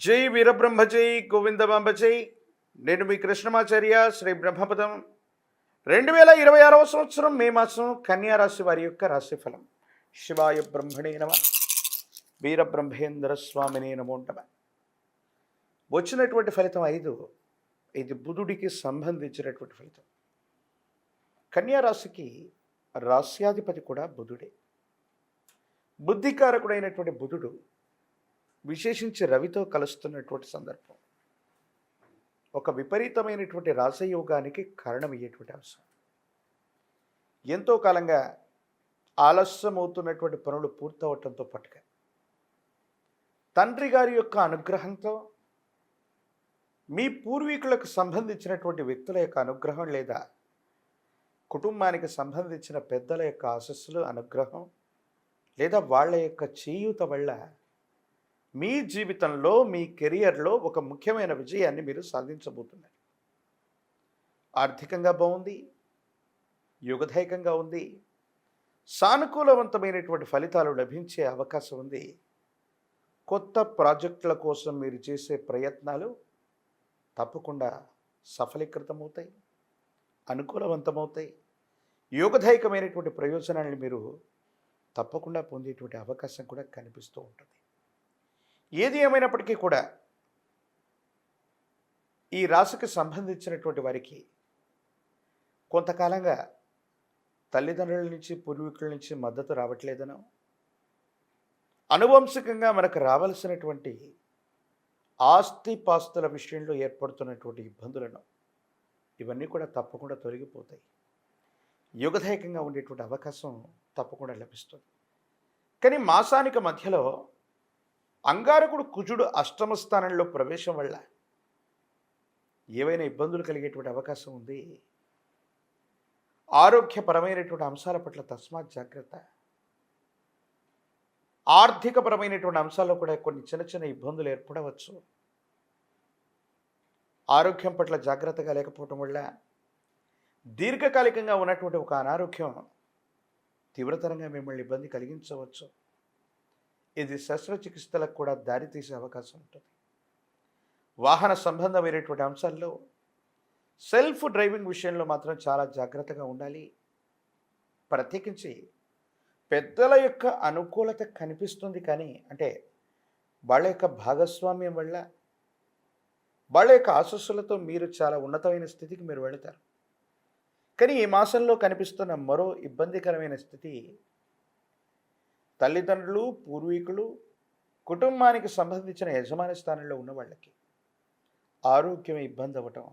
జై వీరబ్రహ్మ జై గోవిందమాంబ జై. నేను మీ కృష్ణమాచార్య శ్రీ బ్రహ్మపదం. 2026 సంవత్సరం మే మాసం కన్యా రాశి వారి యొక్క రాశిఫలం. శివాయ బ్రహ్మణే నమ, వీరబ్రహ్మేంద్ర స్వామినే నమో నమ. వచ్చినటువంటి ఫలితం 5. ఇది బుధుడికి సంబంధించినటువంటి ఫలితం. కన్యా రాశికి రాశ్యాధిపతి కూడా బుధుడే. బుద్ధికారకుడైనటువంటి బుధుడు విశేషించి రవితో కలుస్తున్నటువంటి సందర్భం ఒక విపరీతమైనటువంటి రాజయోగానికి కారణమయ్యేటువంటి అంశం. ఎంతో కాలంగా ఆలస్యమవుతున్నటువంటి పనులు పూర్తవటంతో పాటుగా తండ్రి గారి యొక్క అనుగ్రహంతో మీ పూర్వీకులకు సంబంధించినటువంటి వ్యక్తుల యొక్క అనుగ్రహం లేదా కుటుంబానికి సంబంధించిన పెద్దల యొక్క ఆశస్సులు అనుగ్రహం లేదా వాళ్ళ యొక్క చేయూత వల్ల మీ జీవితంలో మీ కెరియర్లో ఒక ముఖ్యమైన విజయాన్ని మీరు సాధించబోతున్నారు. ఆర్థికంగా బాగుంది, యుగదాయకంగా ఉంది, సానుకూలవంతమైనటువంటి ఫలితాలు లభించే అవకాశం ఉంది. కొత్త ప్రాజెక్టుల కోసం మీరు చేసే ప్రయత్నాలు తప్పకుండా సఫలీకృతమవుతాయి, అనుకూలవంతమవుతాయి. యోగదాయకమైనటువంటి ప్రయోజనాలను మీరు తప్పకుండా పొందేటువంటి అవకాశం కూడా కనిపిస్తూ ఉంటుంది. ఏది ఏమైనప్పటికీ కూడా ఈ రాశికి సంబంధించినటువంటి వారికి కొంతకాలంగా తల్లిదండ్రుల నుంచి పూర్వీకుల నుంచి మద్దతు రావట్లేదనో, అనువంశికంగా మనకు రావలసినటువంటి ఆస్తిపాస్తుల విషయంలో ఏర్పడుతున్నటువంటి ఇబ్బందులను ఇవన్నీ కూడా తప్పకుండా తొలగిపోతాయి. యుగదాయకంగా ఉండేటువంటి అవకాశం తప్పకుండా లభిస్తుంది. కానీ మాసానికి మధ్యలో అంగారకుడు కుజుడు అష్టమ స్థానంలో ప్రవేశం వల్ల ఏవైనా ఇబ్బందులు కలిగేటువంటి అవకాశం ఉంది. ఆరోగ్యపరమైనటువంటి అంశాల పట్ల తస్మాత్ జాగ్రత్త. ఆర్థికపరమైనటువంటి అంశాల్లో కూడా కొన్ని చిన్న చిన్న ఇబ్బందులు ఏర్పడవచ్చు. ఆరోగ్యం పట్ల జాగ్రత్తగా లేకపోవటం వల్ల దీర్ఘకాలికంగా ఉన్నటువంటి ఒక అనారోగ్యం తీవ్రతరంగా మిమ్మల్ని ఇబ్బంది కలిగించవచ్చు. ఇది శస్త్రచికిత్సలకు కూడా దారితీసే అవకాశం ఉంటుంది. వాహన సంబంధమైనటువంటి అంశాల్లో సెల్ఫ్ డ్రైవింగ్ విషయంలో మాత్రం చాలా జాగ్రత్తగా ఉండాలి. ప్రత్యేకించి పెద్దల యొక్క అనుకూలత కనిపిస్తుంది, కానీ అంటే వాళ్ళ యొక్క భాగస్వామ్యం వల్ల వాళ్ళ యొక్క ఆశస్సులతో మీరు చాలా ఉన్నతమైన స్థితికి మీరు వెళతారు. కానీ ఈ మాసంలో కనిపిస్తున్న మరో ఇబ్బందికరమైన స్థితి తల్లిదండ్రులు, పూర్వీకులు, కుటుంబానికి సంబంధించిన యజమాని స్థానంలో ఉన్న వాళ్ళకి ఆరోగ్యం ఇబ్బంది అవ్వటం,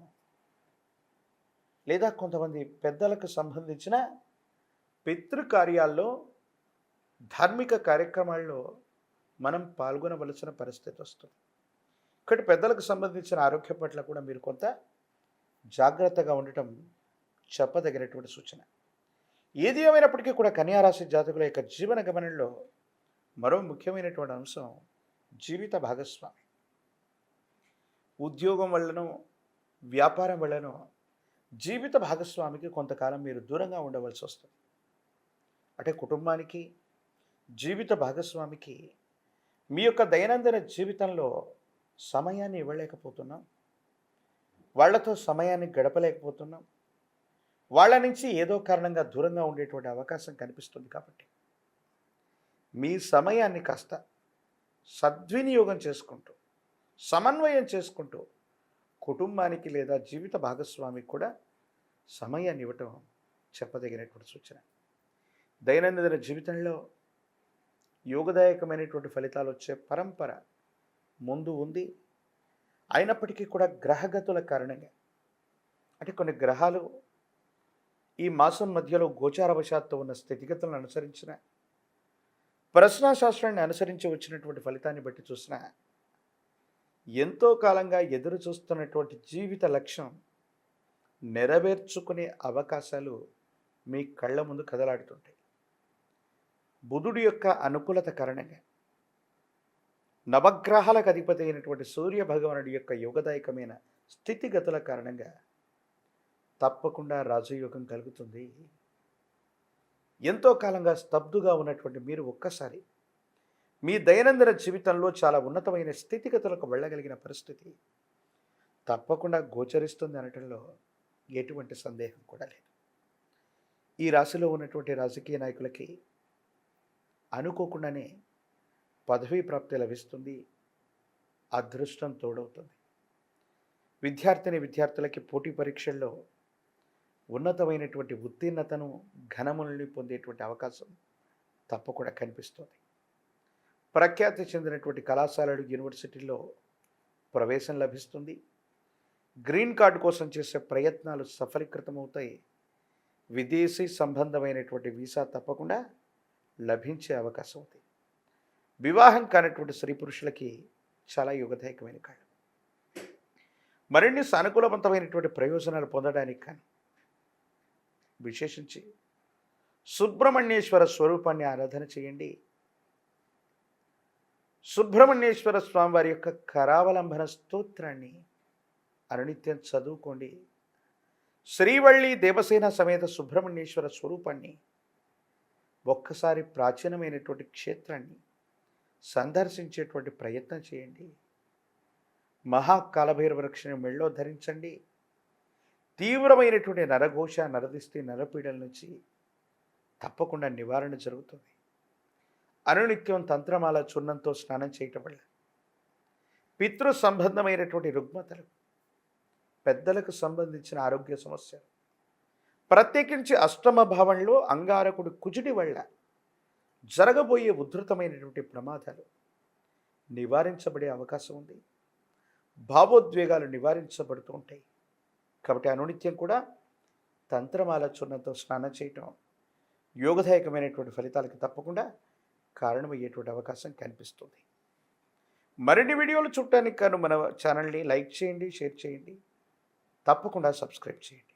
లేదా కొంతమంది పెద్దలకు సంబంధించిన పితృకార్యాల్లో, ధార్మిక కార్యక్రమాల్లో మనం పాల్గొనవలసిన పరిస్థితి వస్తుంది. ఇక్కడ పెద్దలకు సంబంధించిన ఆరోగ్యం పట్ల కూడా మీరు కొంత జాగ్రత్తగా ఉండటం చెప్పదగినటువంటి సూచన. ఏది ఏమైనప్పటికీ కూడా కన్యారాశి జాతకుల యొక్క జీవన గమనంలో మరో ముఖ్యమైనటువంటి అంశం జీవిత భాగస్వామి. ఉద్యోగం వల్లనో వ్యాపారం వల్లనో జీవిత భాగస్వామికి కొంతకాలం మీరు దూరంగా ఉండవలసి వస్తుంది. అంటే కుటుంబానికి, జీవిత భాగస్వామికి మీ యొక్క దైనందిన జీవితంలో సమయాన్ని ఇవ్వలేకపోతున్నాం, వాళ్లతో సమయాన్ని గడపలేకపోతున్నాం, వాళ్ళ నుంచి ఏదో కారణంగా దూరంగా ఉండేటువంటి అవకాశం కనిపిస్తుంది. కాబట్టి మీ సమయాన్ని కాస్త సద్వినియోగం చేసుకుంటూ, సమన్వయం చేసుకుంటూ కుటుంబానికి లేదా జీవిత భాగస్వామికి కూడా సమయాన్ని ఇవ్వటం చెప్పదగినటువంటి సూచన. దైనందిన జీవితంలో యోగదాయకమైనటువంటి ఫలితాలు వచ్చే పరంపర ముందు ఉంది. అయినప్పటికీ కూడా గ్రహగతుల కారణంగా, అంటే కొన్ని గ్రహాలు ఈ మాసం మధ్యలో గోచారవశాత్తు ఉన్న స్థితిగతులను అనుసరించిన, ప్రశ్నాశాస్త్రాన్ని అనుసరించి వచ్చినటువంటి ఫలితాన్ని బట్టి చూసిన, ఎంతో కాలంగా ఎదురు చూస్తున్నటువంటి జీవిత లక్ష్యం నెరవేర్చుకునే అవకాశాలు మీ కళ్ళ ముందు కదలాడుతుంటాయి. బుధుడి యొక్క అనుకూలత కారణంగా, నవగ్రహాలకు అధిపతి అయినటువంటి సూర్య భగవానుడి యొక్క యోగదాయకమైన స్థితిగతుల కారణంగా తప్పకుండా రాజయోగం కలుగుతుంది. ఎంతో కాలంగా స్తబ్దుగా ఉన్నటువంటి మీరు ఒక్కసారి మీ దైనందిన జీవితంలో చాలా ఉన్నతమైన స్థితిగతులకు వెళ్ళగలిగిన పరిస్థితి తప్పకుండా గోచరిస్తుంది అనటంలో ఎటువంటి సందేహం కూడా లేదు. ఈ రాశిలో ఉన్నటువంటి రాజకీయ నాయకులకి అనుకోకుండానే పదవీ ప్రాప్తి లభిస్తుంది, అదృష్టం తోడవుతుంది. విద్యార్థులకి పోటీ పరీక్షల్లో ఉన్నతమైనటువంటి ఉత్తీర్ణతను ఘనముల్ని పొందేటువంటి అవకాశం తప్పకుండా కనిపిస్తుంది. ప్రఖ్యాతి చెందినటువంటి కళాశాలలు యూనివర్సిటీల్లో ప్రవేశం లభిస్తుంది. గ్రీన్ కార్డు కోసం చేసే ప్రయత్నాలు సఫలీకృతమవుతాయి. విదేశీ సంబంధమైనటువంటి వీసా తప్పకుండా లభించే అవకాశం ఉంది. వివాహం కానటువంటి స్త్రీ పురుషులకి చాలా యుగదాయకమైన కాలం. మరిన్ని సానుకూలవంతమైనటువంటి ప్రయోజనాలు పొందడానికి కానీ విశేషించి సుబ్రహ్మణ్యేశ్వర స్వరూపాన్ని ఆరాధన చేయండి. సుబ్రహ్మణ్యేశ్వర స్వామి వారి యొక్క కరావలంబన స్తోత్రాన్ని అనునిత్యం చదువుకోండి. శ్రీవల్లి దేవసేన సమేత సుబ్రహ్మణ్యేశ్వర స్వరూపాన్ని ఒక్కసారి ప్రాచీనమైనటువంటి క్షేత్రాన్ని సందర్శించేటువంటి ప్రయత్నం చేయండి. మహాకాలభైరవ రక్షణ మెళ్ళో ధరించండి. తీవ్రమైనటువంటి నరఘోష, నరదిష్టి, నరపీడల నుంచి తప్పకుండా నివారణ జరుగుతుంది. అనునిత్యం తంత్రమాల చూర్ణంతో స్నానం చేయటం వల్ల పితృ సంబంధమైనటువంటి రుగ్మతలు, పెద్దలకు సంబంధించిన ఆరోగ్య సమస్యలు, ప్రత్యేకించి అష్టమ భావంలో అంగారకుడి కుజుడి వల్ల జరగబోయే ఉధృతమైనటువంటి ప్రమాదాలు నివారించబడే అవకాశం ఉంది. భావోద్వేగాలు నివారించబడుతూ ఉంటాయి. కాబట్టి అనునిత్యం కూడా తంత్రమాల చూర్ణంతో స్నానం చేయటం యోగదాయకమైనటువంటి ఫలితాలకు తప్పకుండా కారణమయ్యేటువంటి అవకాశం కనిపిస్తుంది. మరిన్ని వీడియోలు చూడటానికి కాను మన ఛానల్ని లైక్ చేయండి, షేర్ చేయండి, తప్పకుండా సబ్స్క్రైబ్ చేయండి.